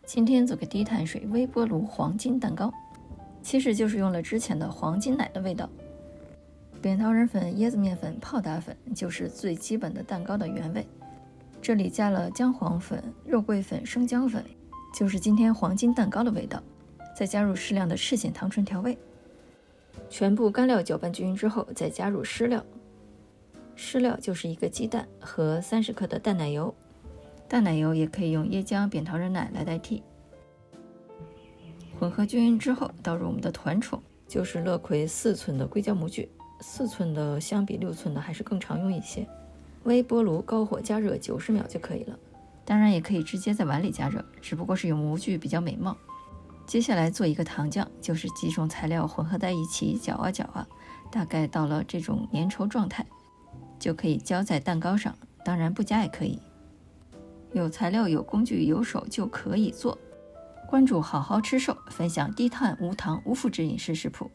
今天做个低碳水微波炉黄金蛋糕，其实就是用了之前的黄金奶的味道。扁桃仁粉、椰子面粉、泡打粉就是最基本的蛋糕的原味，这里加了姜黄粉、肉桂粉、生姜粉，就是今天黄金蛋糕的味道。再加入适量的赤藓糖醇调味，全部干料搅拌均匀之后，再加入湿料。湿料就是一个鸡蛋和30克的淡奶油，淡奶油也可以用椰浆、扁桃仁奶来代替。混合均匀之后，倒入我们的团宠，就是乐葵4寸的硅胶模具，4寸的相比6寸的还是更常用一些。微波炉高火加热90秒就可以了，当然也可以直接在碗里加热，只不过是用模具比较美貌。接下来做一个糖浆，就是几种材料混合在一起搅啊搅啊，大概到了这种粘稠状态，就可以浇在蛋糕上，当然不加也可以。有材料、有工具、有手就可以做。关注好好吃瘦，分享低碳、无糖、无麸质饮食食谱。